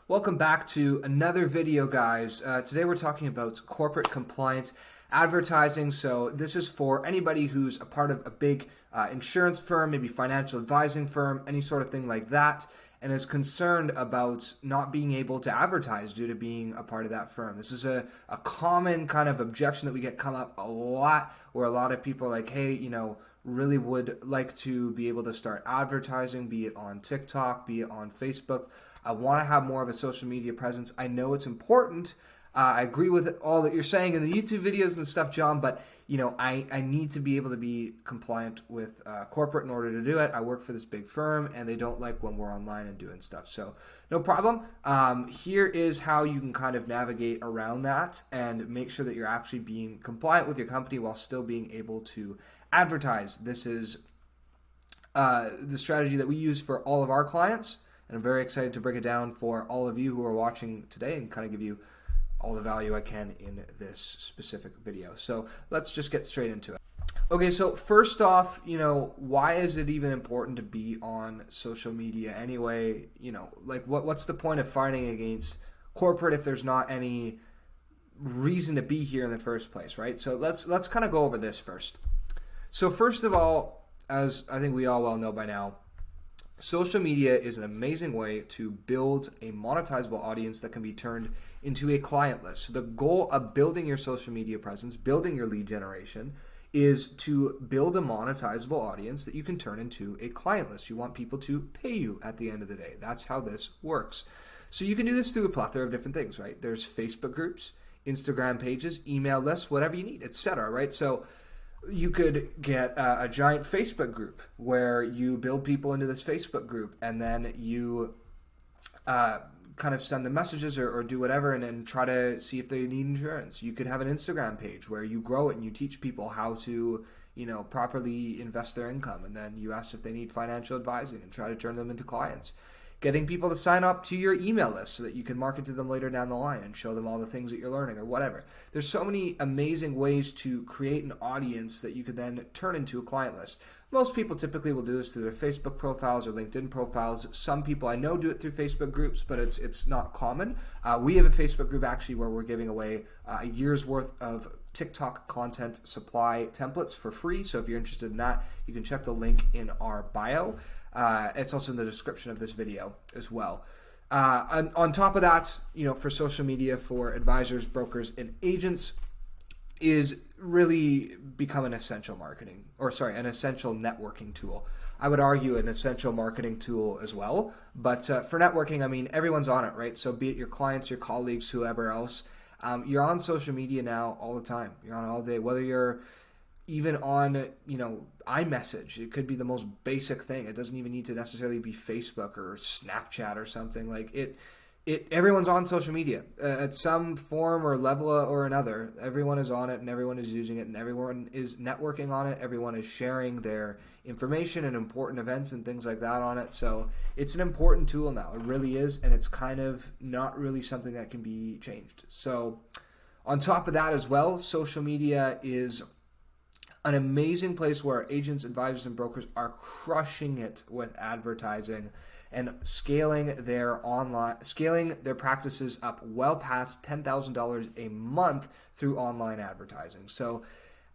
Welcome back to another video, guys. Today we're talking about corporate compliance advertising. So this is for anybody who's a part of a big insurance firm, maybe financial advising firm, any sort of thing like that, and is concerned about not being able to advertise due to being a part of that firm. This is a common kind of objection that we get come up a lot, where a lot of people are like, hey, really would like to be able to start advertising, be it on TikTok, be it on Facebook. I want to have more of a social media presence. I know it's important. I agree with all that you're saying in the YouTube videos and stuff, John, but I need to be able to be compliant with corporate in order to do it. I work for this big firm and they don't like when we're online and doing stuff. So no problem. Here is how you can kind of navigate around that and make sure that you're actually being compliant with your company while still being able to advertise. This is the strategy that we use for all of our clients. And I'm very excited to break it down for all of you who are watching today and kind of give you all the value I can in this specific video. So let's just get straight into it. Okay, so first off, why is it even important to be on social media anyway? What's the point of fighting against corporate if there's not any reason to be here in the first place, right? So let's kind of go over this first. So first of all, as I think we all well know by now, social media is an amazing way to build a monetizable audience that can be turned into a client list. So the goal of building your social media presence, building your lead generation, is to build a monetizable audience that you can turn into a client list. You want people to pay you at the end of the day. That's how this works. So you can do this through a plethora of different things, right? There's Facebook groups, Instagram pages, email lists, whatever you need, etc., right? So you could get a giant Facebook group where you build people into this Facebook group and then you kind of send them messages or do whatever and then try to see if they need insurance. You could have an Instagram page where you grow it and you teach people how to properly invest their income, and then you ask if they need financial advising and try to turn them into clients. Getting people to sign up to your email list so that you can market to them later down the line and show them all the things that you're learning or whatever. There's so many amazing ways to create an audience that you could then turn into a client list. Most people typically will do this through their Facebook profiles or LinkedIn profiles. Some people I know do it through Facebook groups, but it's not common. We have a Facebook group actually where we're giving away a year's worth of TikTok content supply templates for free. So if you're interested in that, you can check the link in our bio. It's also in the description of this video as well. On top of that, for social media for advisors, brokers, and agents is really become an essential an essential networking tool. I would argue an essential marketing tool as well. But for networking, I mean, everyone's on it, right? So be it your clients, your colleagues, whoever else, you're on social media now all the time. You're on all day, whether you're even on, iMessage. It could be the most basic thing. It doesn't even need to necessarily be Facebook or Snapchat or something. Like everyone's on social media at some form or level or another. Everyone is on it and everyone is using it and everyone is networking on it. Everyone is sharing their information and important events and things like that on it. So it's an important tool now. It really is. And it's kind of not really something that can be changed. So on top of that as well, social media is an amazing place where agents, advisors, and brokers are crushing it with advertising and scaling their practices up well past $10,000 a month through online advertising. So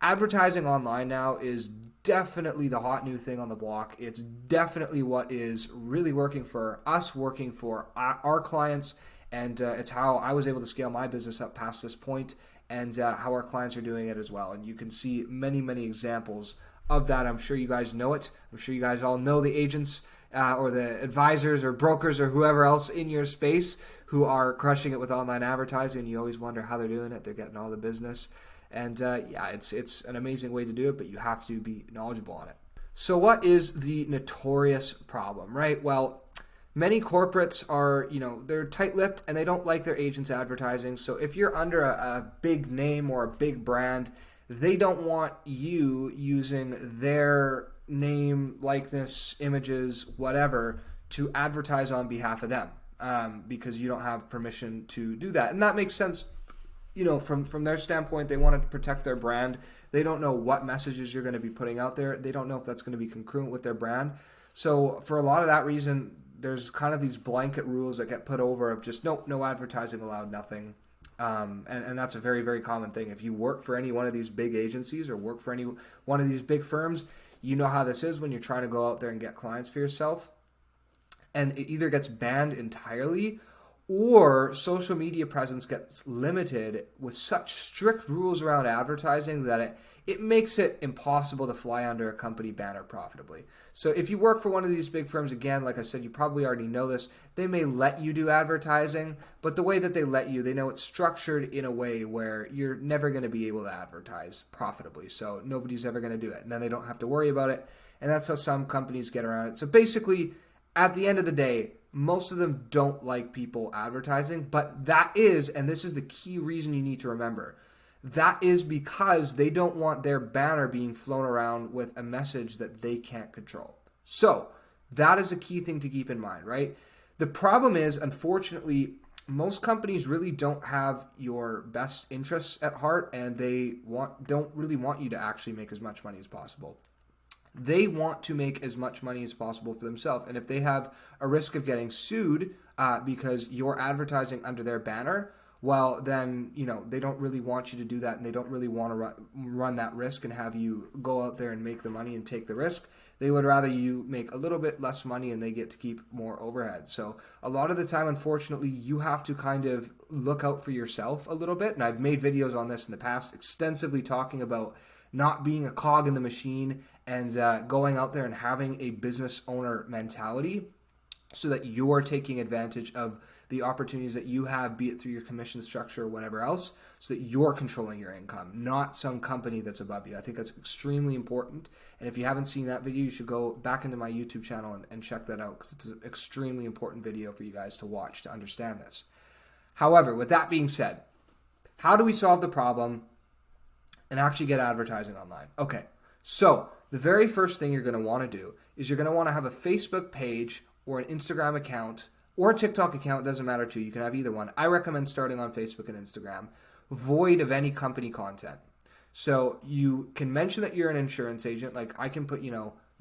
advertising online now is definitely the hot new thing on the block. It's definitely what is really working for us, working for our clients, and it's how I was able to scale my business up past this point, and how our clients are doing it as well. And you can see many, many examples of that. I'm sure you guys know it. I'm sure you guys all know the agents or the advisors or brokers or whoever else in your space who are crushing it with online advertising. And you always wonder how they're doing it. They're getting all the business. And it's an amazing way to do it, but you have to be knowledgeable on it. So what is the notorious problem, right? Well, many corporates are, they're tight-lipped and they don't like their agents advertising. So if you're under a big name or a big brand, they don't want you using their name, likeness, images, whatever, to advertise on behalf of them because you don't have permission to do that. And that makes sense, from their standpoint. They want to protect their brand. They don't know what messages you're going to be putting out there. They don't know if that's going to be congruent with their brand. So for a lot of that reason, there's kind of these blanket rules that get put over of just no advertising allowed, nothing. And that's a very, very common thing. If you work for any one of these big agencies or work for any one of these big firms, you know how this is when you're trying to go out there and get clients for yourself. And it either gets banned entirely or social media presence gets limited with such strict rules around advertising that it makes it impossible to fly under a company banner profitably. So if you work for one of these big firms, again, like I said, you probably already know this, they may let you do advertising, but the way that they let you, they know it's structured in a way where you're never going to be able to advertise profitably. So nobody's ever going to do it. And then they don't have to worry about it. And that's how some companies get around it. So basically, at the end of the day, most of them don't like people advertising, but that is, and this is the key reason you need to remember, that is because they don't want their banner being flown around with a message that they can't control. So that is a key thing to keep in mind, right? The problem is, unfortunately, most companies really don't have your best interests at heart, and they don't really want you to actually make as much money as possible. They want to make as much money as possible for themselves. And if they have a risk of getting sued because you're advertising under their banner, well, then, they don't really want you to do that, and they don't really want to run that risk and have you go out there and make the money and take the risk. They would rather you make a little bit less money and they get to keep more overhead. So a lot of the time, unfortunately, you have to kind of look out for yourself a little bit. And I've made videos on this in the past extensively talking about not being a cog in the machine and going out there and having a business owner mentality so that you're taking advantage of the opportunities that you have, be it through your commission structure or whatever else, so that you're controlling your income, not some company that's above you. I think that's extremely important. And if you haven't seen that video, you should go back into my YouTube channel and check that out, because it's an extremely important video for you guys to watch to understand this. However, with that being said, how do we solve the problem and actually get advertising online? Okay, so the very first thing you're going to want to do is you're going to want to have a Facebook page or an Instagram account or a TikTok account. Doesn't matter too. You can have either one. I recommend starting on Facebook and Instagram, void of any company content. So you can mention that you're an insurance agent. Like I can put,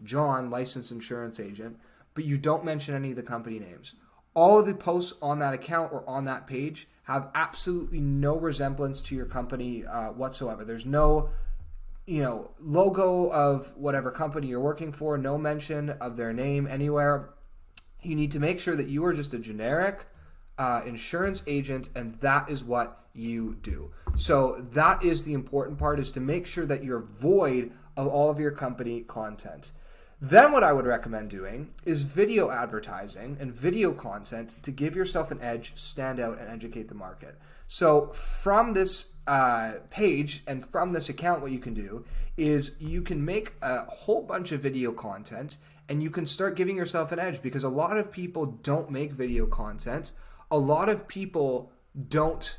John, licensed insurance agent, but you don't mention any of the company names. All of the posts on that account or on that page have absolutely no resemblance to your company whatsoever. There's no logo of whatever company you're working for, no mention of their name anywhere. You need to make sure that you are just a generic insurance agent, and that is what you do. So that is the important part, is to make sure that you're void of all of your company content. Then what I would recommend doing is video advertising and video content to give yourself an edge, stand out, and educate the market. So from this page and from this account, what you can do is you can make a whole bunch of video content, and you can start giving yourself an edge, because a lot of people don't make video content. A lot of people don't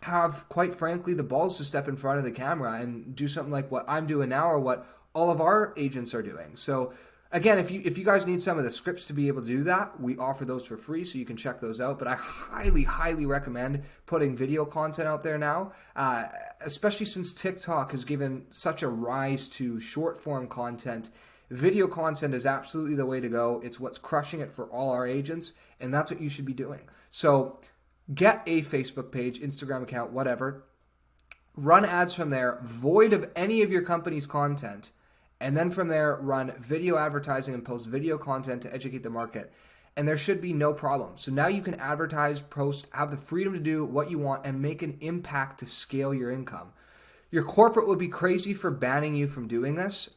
have, quite frankly, the balls to step in front of the camera and do something like what I'm doing now or what all of our agents are doing. So again, if you guys need some of the scripts to be able to do that, we offer those for free, so you can check those out. But I highly, highly recommend putting video content out there now, especially since TikTok has given such a rise to short form content. Video content is absolutely the way to go. It's what's crushing it for all our agents, and that's what you should be doing. So get a Facebook page, Instagram account, whatever. Run ads from there, void of any of your company's content. And then from there, run video advertising and post video content to educate the market. And there should be no problem. So now you can advertise, post, have the freedom to do what you want, and make an impact to scale your income. Your corporate would be crazy for banning you from doing this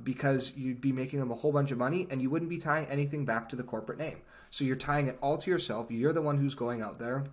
because you'd be making them a whole bunch of money, and you wouldn't be tying anything back to the corporate name. So you're tying it all to yourself. You're the one who's going out there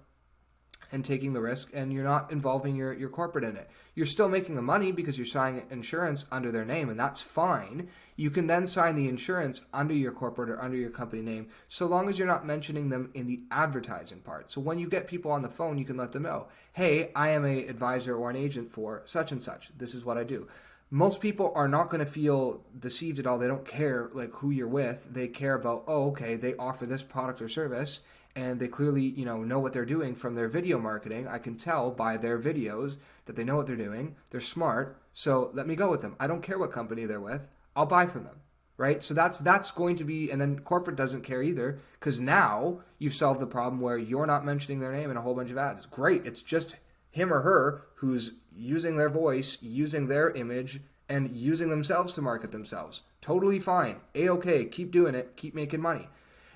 and taking the risk, and you're not involving your corporate in it. You're still making the money because you're signing insurance under their name, and that's fine. You can then sign the insurance under your corporate or under your company name, so long as you're not mentioning them in the advertising part. So when you get people on the phone, you can let them know, hey, I am an advisor or an agent for such and such. This is what I do. Most people are not going to feel deceived at all. They don't care like who you're with. They care about, oh, okay, they offer this product or service, and they clearly, know what they're doing from their video marketing. I can tell by their videos that they know what they're doing. They're smart, so let me go with them. I don't care what company they're with. I'll buy from them. right? So that's going to be, and then corporate doesn't care either, because now you've solved the problem where you're not mentioning their name in a whole bunch of ads. Great. It's just him or her who's using their voice, using their image, and using themselves to market themselves. Totally fine. A-okay. Keep doing it. Keep making money.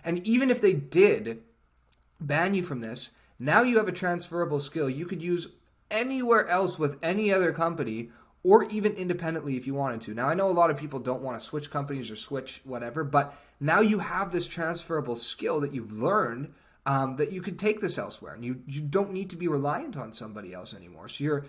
And even if they did ban you from this, now you have a transferable skill you could use anywhere else with any other company, or even independently if you wanted to. Now, I know a lot of people don't want to switch companies or switch whatever, but now you have this transferable skill that you've learned, that you could take this elsewhere, and you don't need to be reliant on somebody else anymore. So you're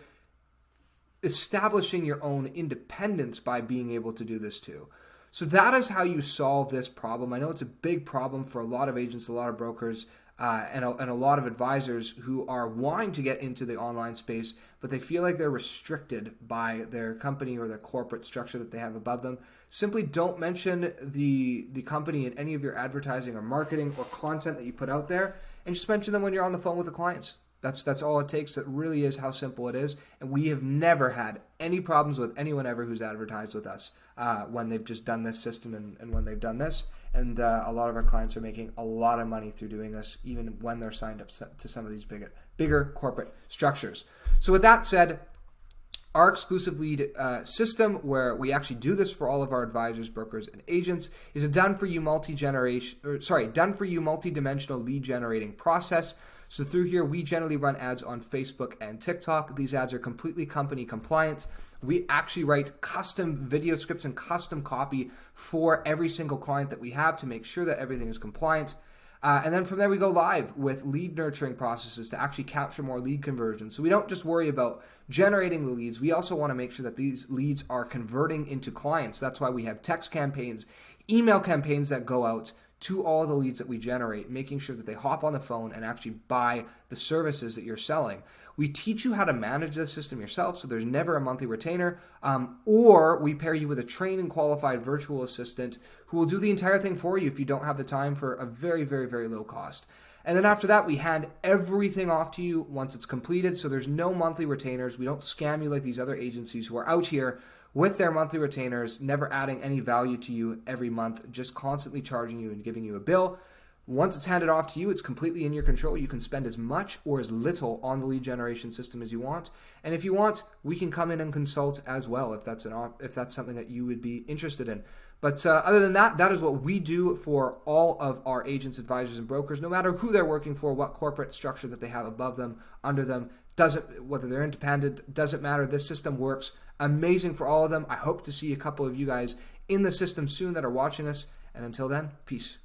establishing your own independence by being able to do this too. So that is how you solve this problem. I know it's a big problem for a lot of agents, a lot of brokers, and a lot of advisors who are wanting to get into the online space, but they feel like they're restricted by their company or their corporate structure that they have above them. Simply don't mention the company in any of your advertising or marketing or content that you put out there, and just mention them when you're on the phone with the clients. That's all it takes. That really is how simple it is. And we have never had any problems with anyone ever who's advertised with us when they've just done this system and when they've done this. And a lot of our clients are making a lot of money through doing this, even when they're signed up to some of these bigger corporate structures. So with that said, our exclusive lead system, where we actually do this for all of our advisors, brokers, and agents, is a done-for-you multi-dimensional lead generating process. So through here, we generally run ads on Facebook and TikTok. These ads are completely company compliant. We actually write custom video scripts and custom copy for every single client that we have to make sure that everything is compliant. And then from there, we go live with lead nurturing processes to actually capture more lead conversions. So we don't just worry about generating the leads. We also want to make sure that these leads are converting into clients. That's why we have text campaigns, email campaigns that go out to all the leads that we generate, making sure that they hop on the phone and actually buy the services that you're selling. We teach you how to manage this system yourself, so there's never a monthly retainer, or we pair you with a trained and qualified virtual assistant who will do the entire thing for you if you don't have the time, for a very, very, very low cost. And then after that, we hand everything off to you once it's completed, so there's no monthly retainers. We don't scam you like these other agencies who are out here with their monthly retainers, never adding any value to you every month, just constantly charging you and giving you a bill. Once it's handed off to you, it's completely in your control. You can spend as much or as little on the lead generation system as you want. And if you want, we can come in and consult as well if that's something that you would be interested in. But other than that, that is what we do for all of our agents, advisors, and brokers, no matter who they're working for, what corporate structure that they have above them, under them, whether they're independent, doesn't matter. This system works amazing for all of them. I hope to see a couple of you guys in the system soon that are watching us. And until then, peace.